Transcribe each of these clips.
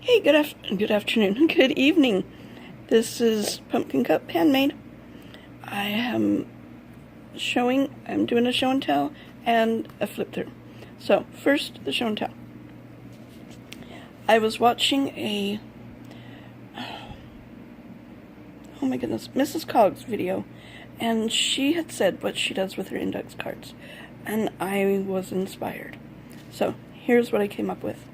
Hey, good afternoon, good evening. This is Pumpkin Cup Handmade. I'm doing a show and tell and a flip through. So, first, the show and tell. I was watching oh my goodness, Mrs. Cog's video, and she had said what she does with her index cards, and I was inspired. So, here's what I came up with.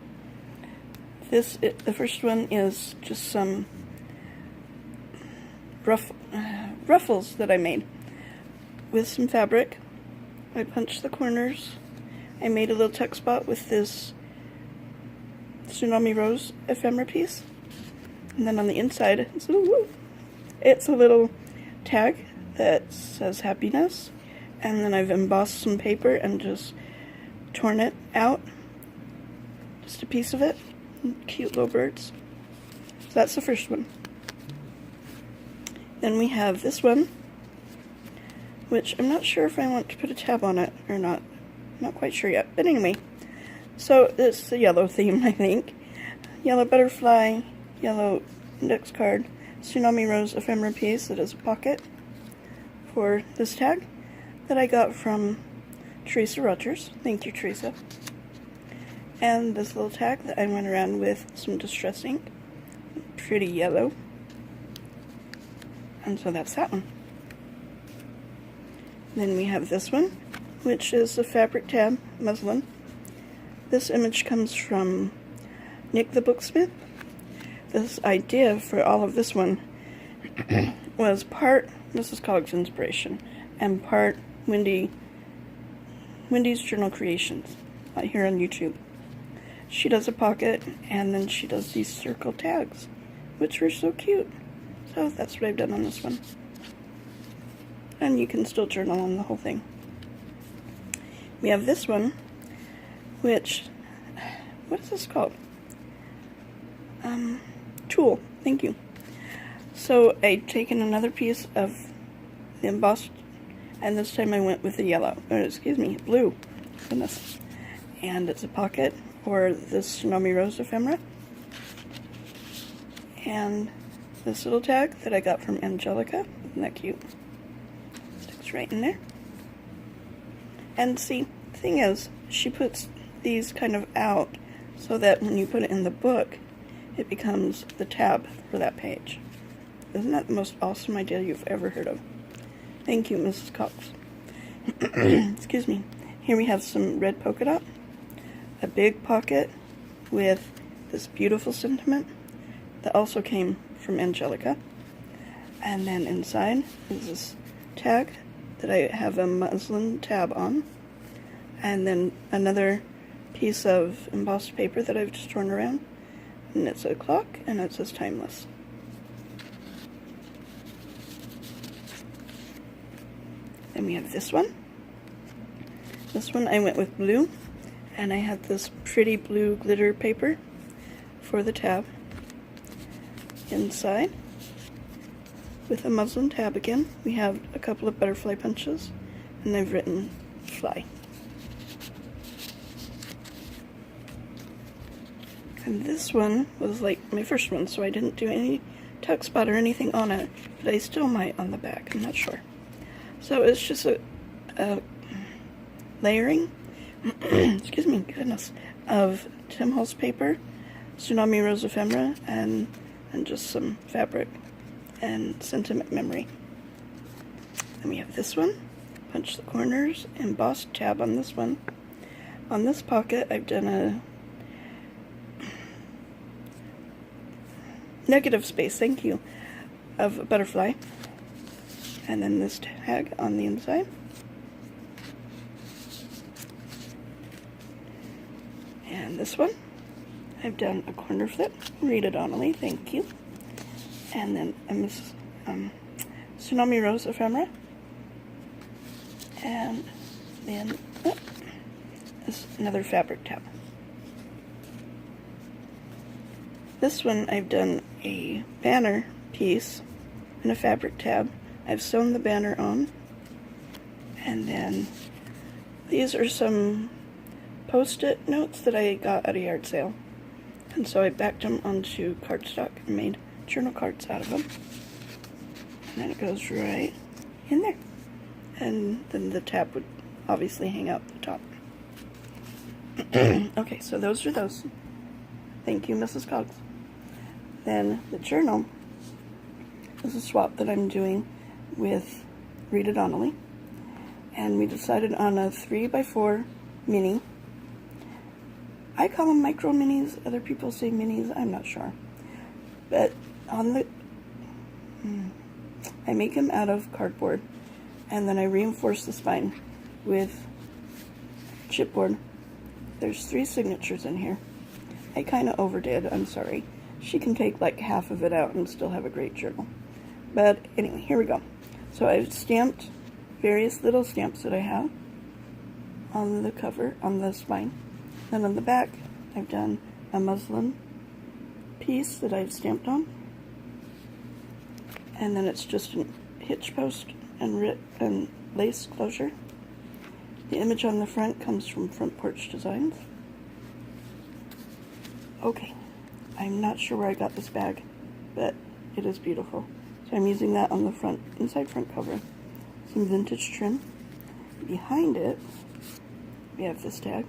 The first one is just some ruffles that I made with some fabric. I punched the corners. I made a little tuck spot with this Tsunami Rose ephemera piece. And then on the inside, it's a little tag that says happiness. And then I've embossed some paper and just torn it out. Just a piece of it. Cute little birds. So that's the first one. Then we have this one, which I'm not sure if I want to put a tab on it or not. Not quite sure yet. But anyway, so it's the yellow theme, I think. Yellow butterfly, yellow index card, Tsunami Rose ephemera piece that is a pocket for this tag that I got from Teresa Rogers. Thank you, Teresa. And this little tag that I went around with some distress ink. Pretty yellow. And so that's that one. Then we have this one, which is a fabric tab, muslin. This image comes from Nick the Booksmith. This idea for all of this one was part Mrs. Cog's inspiration and part Wendy's Journal Creations here on YouTube. She does a pocket, and then she does these circle tags, which were so cute. So that's what I've done on this one. And you can still journal on the whole thing. We have this one, which, what is this called? Tulle, thank you. So I'd taken another piece of the embossed, and this time I went with the blue. Goodness. And it's a pocket for this Tsunami Rose ephemera. And this little tag that I got from Angelica. Isn't that cute? Sticks right in there. And see, the thing is, she puts these kind of out so that when you put it in the book, it becomes the tab for that page. Isn't that the most awesome idea you've ever heard of? Thank you, Mrs. Cox. Excuse me. Here we have some red polka dot. A big pocket with this beautiful sentiment that also came from Angelica. And then inside is this tag that I have a muslin tab on. And then another piece of embossed paper that I've just torn around. And it's a clock, and it says timeless. Then we have this one. This one I went with blue. And I had this pretty blue glitter paper for the tab inside with a muslin tab again. We have a couple of butterfly punches, and I've written fly. And this one was like my first one, so I didn't do any tuck spot or anything on it, but I still might on the back, I'm not sure. So it's just a layering excuse me, goodness, of Tim Holtz paper, Tsunami Rose ephemera, and just some fabric and sentiment memory. Then we have this one, punch the corners, embossed tab on this one. On this pocket, I've done a negative space, thank you, of a butterfly, and then this tag on the inside. And this one, I've done a corner flip, Rita Donnelly, thank you. And then a Tsunami Rose ephemera. And then this another fabric tab. This one I've done a banner piece and a fabric tab. I've sewn the banner on. And then these are some Post-it notes that I got at a yard sale. And so I backed them onto cardstock and made journal cards out of them. And then it goes right in there. And then the tab would obviously hang out the top. Okay, so those are those. Thank you, Mrs. Cogs. Then the journal is a swap that I'm doing with Rita Donnelly. And we decided on a 3x4 mini. I call them micro minis, other people say minis, I'm not sure. But on the, I make them out of cardboard, and then I reinforce the spine with chipboard. There's 3 signatures in here. I kind of overdid, I'm sorry. She can take like half of it out and still have a great journal. But anyway, here we go. So I've stamped various little stamps that I have on the cover, on the spine. Then on the back, I've done a muslin piece that I've stamped on. And then it's just a hitch post and lace closure. The image on the front comes from Front Porch Designs. Okay, I'm not sure where I got this bag, but it is beautiful. So I'm using that on the front, inside front cover. Some vintage trim. Behind it, we have this tag.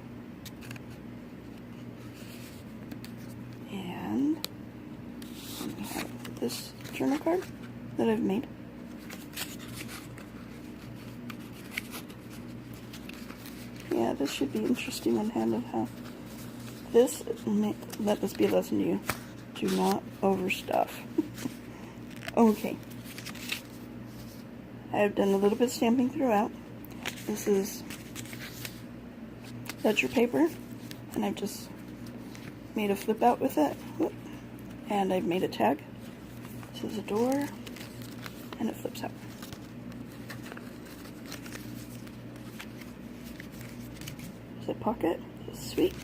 And we have this journal card that I've made. Yeah, this should be interesting one handed, huh? This, let this be a lesson to you. Do not overstuff. Okay. I have done a little bit of stamping throughout. This is ledger paper, and I've just made a flip out with it. Whoop. And I've made a tag. This is a door, and it flips out. There's a pocket. This is sweet.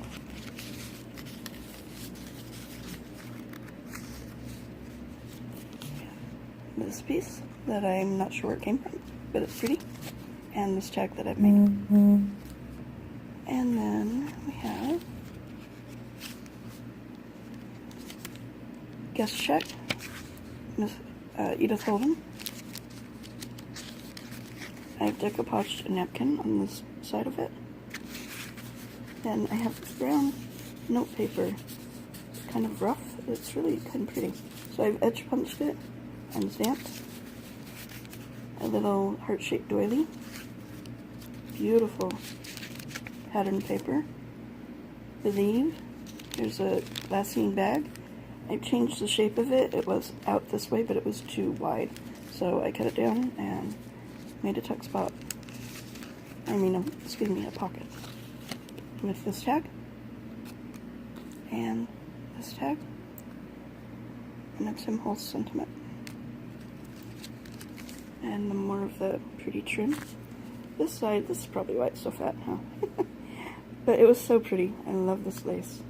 This piece that I'm not sure where it came from, but it's pretty. And this tag that I've made. And then we have guest check, Miss Edith Holden. I've decoupaged a napkin on this side of it. Then I have this brown note paper. It's kind of rough. It's really kind of pretty. So I've edge punched it and stamped a little heart-shaped doily. Beautiful pattern paper. The leaf. There's a glassine bag. I've changed the shape of it. It was out this way, but it was too wide. So I cut it down and made a tuck spot. Excuse me, a pocket. With this tag. And this tag. And a Tim Holtz sentiment. And more of the pretty trim. This side, this is probably why it's so fat, huh? But it was so pretty. I love this lace.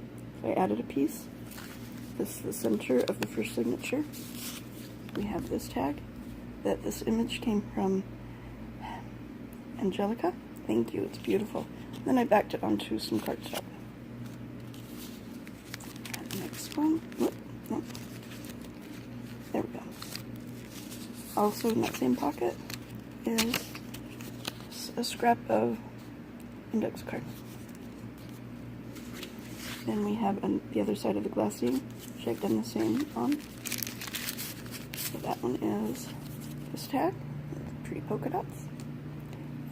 So I added a piece. This is the center of the first signature. We have this tag. That this image came from Angelica. Thank you, it's beautiful. Then I backed it onto some cardstock. And the next one, whoop, nope. There we go. Also in that same pocket is a scrap of index card. Then we have on the other side of the glassine, which I've done the same on. So that one is this tag, pretty polka dots.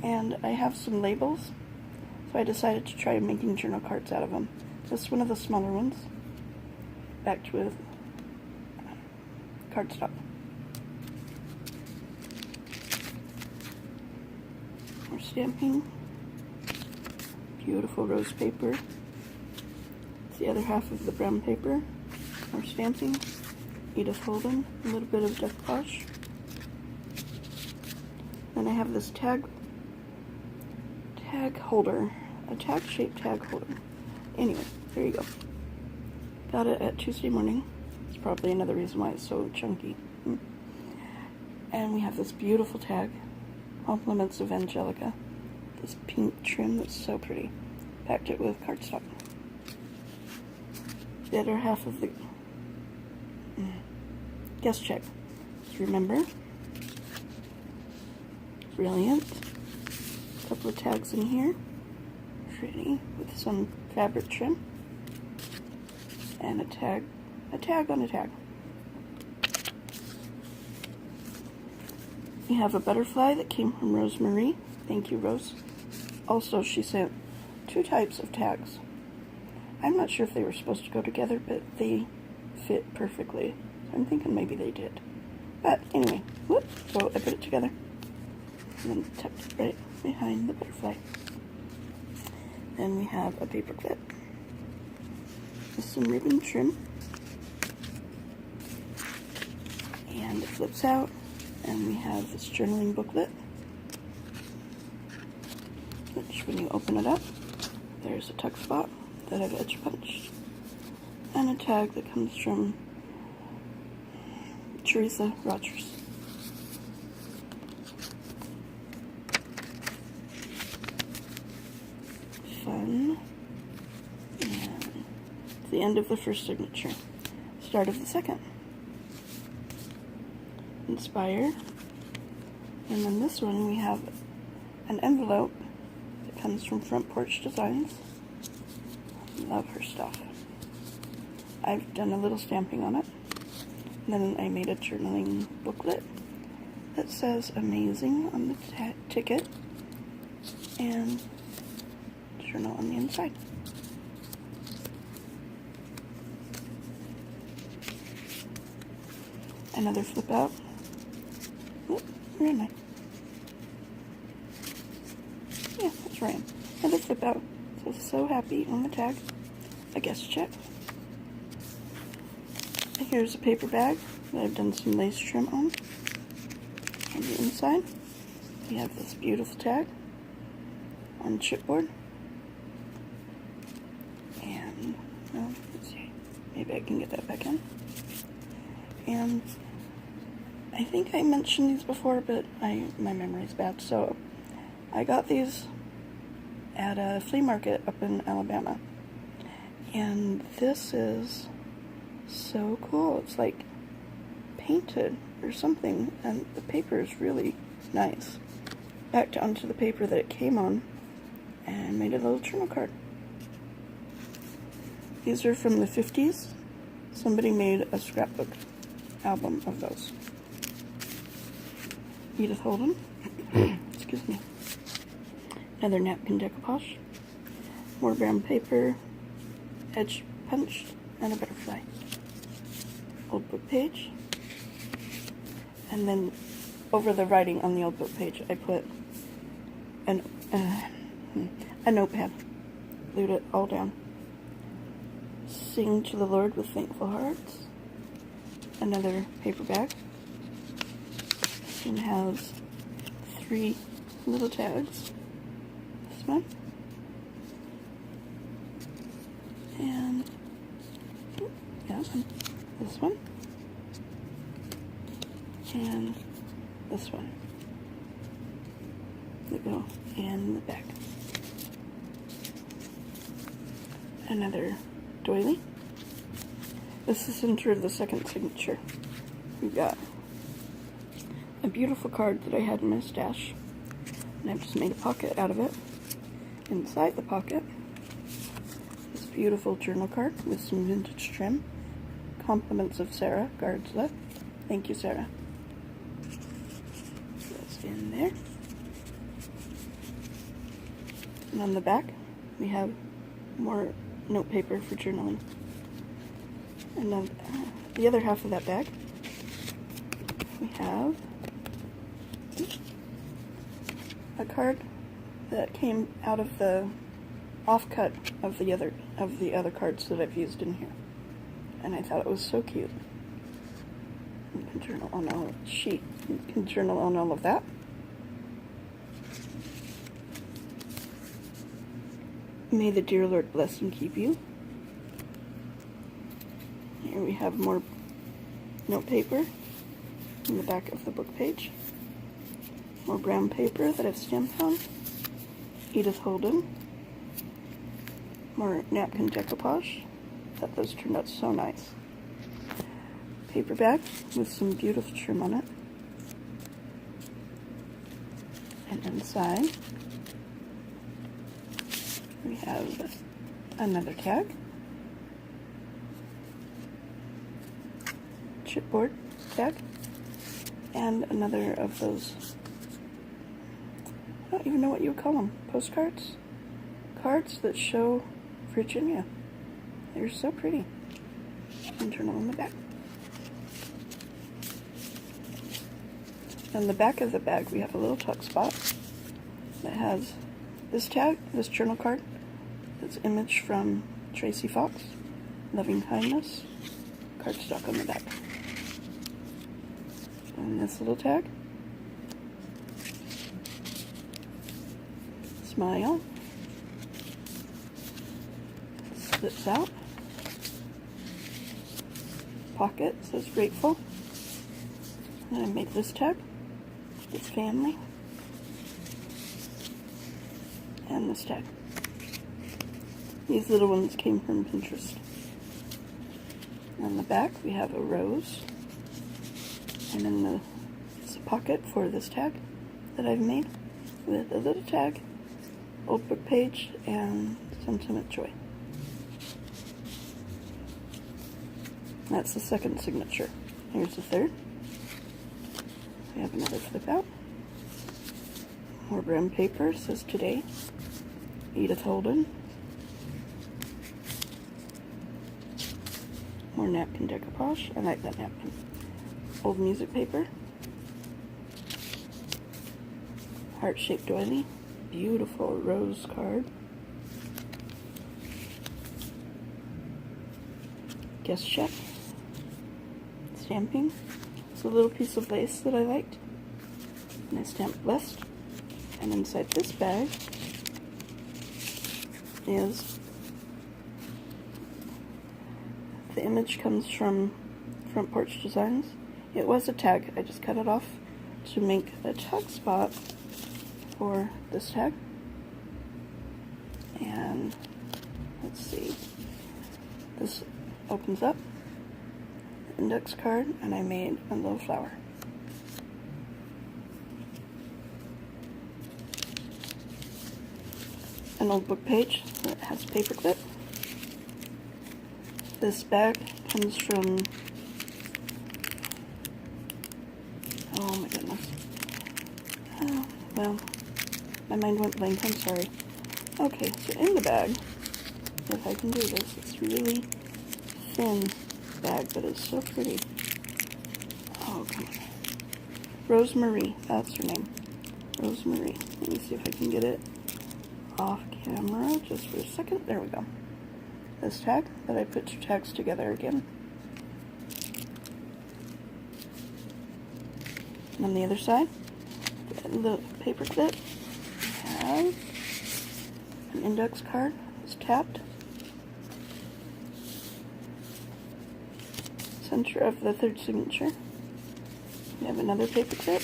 And I have some labels, so I decided to try making journal cards out of them. This is one of the smaller ones, backed with cardstock. More stamping. Beautiful rose paper. It's the other half of the brown paper. More stamping. Edith Holden. A little bit of decoupage. Then I have this tag holder. A tag-shaped tag holder. Anyway, there you go. Got it at Tuesday morning. It's probably another reason why it's so chunky. And we have this beautiful tag. Compliments of Angelica. This pink trim that's so pretty. Packed it with cardstock. the other half of the guest check. Just remember, brilliant. A couple of tags in here, pretty, with some fabric trim, and a tag on a tag. We have a butterfly that came from Rosemarie. Thank you, Rose. Also, she sent 2 types of tags. I'm not sure if they were supposed to go together, but they fit perfectly. I'm thinking maybe they did. But anyway, whoop, so I put it together and then tucked it right behind the butterfly. Then we have a paper clip with some ribbon trim, and it flips out, and we have this journaling booklet, which when you open it up, there's a tuck spot that I've edge punched, and a tag that comes from Teresa Rogers. Fun. And it's the end of the first signature. Start of the second. Inspire. And then this one we have an envelope that comes from Front Porch Designs. Love her stuff. I've done a little stamping on it. And then I made a journaling booklet that says amazing on the ticket and journal on the inside. Another flip out. Oh, where am I? Yeah, that's where I am. Another flip out. So happy on the tag. A guest check. Here's a paper bag that I've done some lace trim on. On the inside, we have this beautiful tag on chipboard. And, well, let's see, maybe I can get that back in. And I think I mentioned these before, but my memory's bad. So I got these at a flea market up in Alabama. And this is so cool. It's like painted or something, and the paper is really nice. Backed onto the paper that it came on and made a little journal card. These are from the 50s. Somebody made a scrapbook album of those. Edith Holden. Excuse me. Another napkin decoupage. More brown paper, edge punched, and a butterfly. Old book page. And then over the writing on the old book page, I put a notepad. Glued it all down. Sing to the Lord with thankful hearts. Another paper bag. And has 3 little tags. This one. And yeah, this one. And this one. They go in the back. Another doily. This is into the second signature. We've got a beautiful card that I had in my stash, and I've just made a pocket out of it. Inside the pocket, this beautiful journal card with some vintage trim. Compliments of Sarah Gardzla. Thank you, Sarah. That's in there. And on the back, we have more note paper for journaling. And then the other half of that bag, we have a card that came out of the offcut of the other cards that I've used in here, and I thought it was so cute. You can journal on all sheet. You can journal on all of that. May the dear Lord bless and keep you. Here we have more note paper in the back of the book page. More brown paper that I've stamped on. Edith Holden. More napkin decoupage. thought those turned out so nice. Paper bag with some beautiful trim on it. And inside we have another tag, chipboard tag, and another of those, I don't even know what you would call them, postcards? Cards that show Virginia. They're so pretty. And turn them on the back. On the back of the bag we have a little tuck spot that has this tag, this journal card, that's image from Tracy Fox, Loving Kindness, cardstock on the back. And this little tag, smile, slips out, pocket says grateful, and I made this tag, this family, and this tag. These little ones came from Pinterest. On the back we have a rose, and in the pocket for this tag that I've made with a little tag, old book page, and sentiment joy. That's the second signature. Here's the third. We have another flip out. More brown paper, says today, Edith Holden. More napkin decoupage. I like that napkin. Old music paper. Heart-shaped doily. Beautiful rose card. Guest check. Stamping. It's a little piece of lace that I liked. And I stamped blessed. And inside this bag is, the image comes from Front Porch Designs. It was a tag. I just cut it off to make a tag spot for this tag. And let's see. This opens up. Index card, and I made a little flower. An old book page that has a paper clip. This bag comes from, oh my goodness. Oh, well, my mind went blank, I'm sorry. Okay, so in the bag, if I can do this, it's really thin bag, but it's so pretty. Oh, come on. Rosemary, that's her name. Rosemary. Let me see if I can get it off camera just for a second. There we go. This tag that I put two tags together again. And on the other side, the paper clip has an index card. It's tapped. Center of the third signature. We have another paper clip.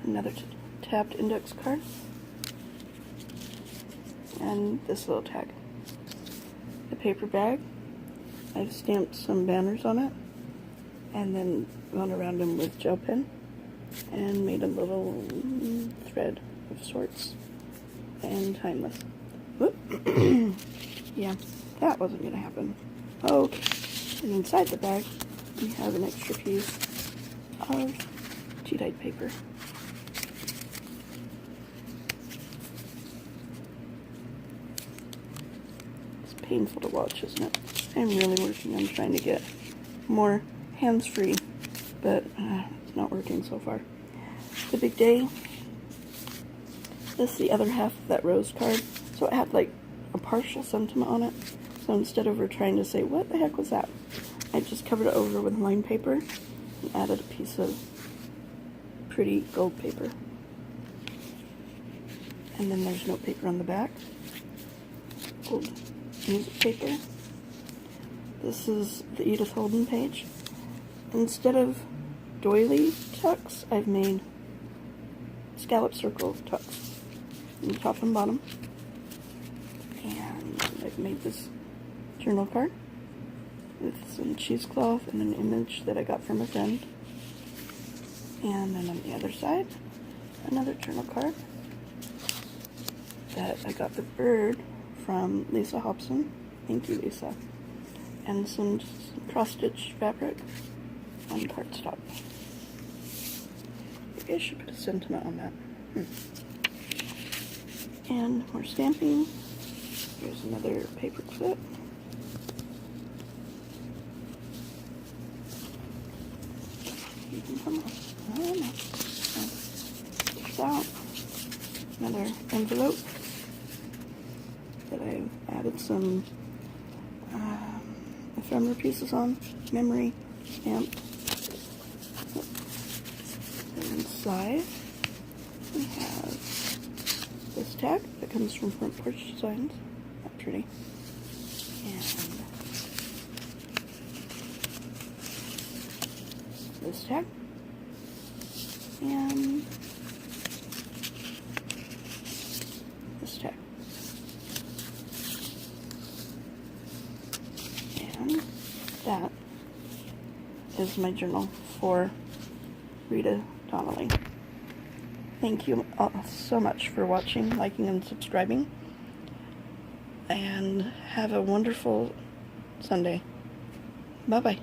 Another tapped index card. And this little tag. The paper bag, I've stamped some banners on it and then gone around them with gel pen and made a little thread of sorts, and timeless. Whoop. Yeah, that wasn't going to happen. Okay, and inside the bag we have an extra piece of tea-dyed paper. Painful to watch, isn't it? I'm really working on trying to get more hands-free, but it's not working so far. The big day. This is the other half of that rose card. So it had like a partial sentiment on it. So instead of her trying to say, what the heck was that? I just covered it over with line paper and added a piece of pretty gold paper. And then there's note paper on the back. Gold music paper. This is the Edith Holden page. Instead of doily tucks, I've made scallop circle tucks in the top and bottom. And I've made this journal card with some cheesecloth and an image that I got from a friend. And then on the other side, another journal card that I got the bird from Lisa Hobson. Thank you, Lisa. And some cross-stitch fabric on cardstock. Maybe I should put a sentiment on that. And more stamping. Here's another paper clip. You can come on. I don't know. Check out another envelope that I added some ephemera pieces on. Memory stamped. And inside we have this tag that comes from Front Porch Designs. Not pretty. And this tag. And this tag. And that is my journal for Rita Donnelly. Thank you all so much for watching, liking, and subscribing. And have a wonderful Sunday. Bye-bye.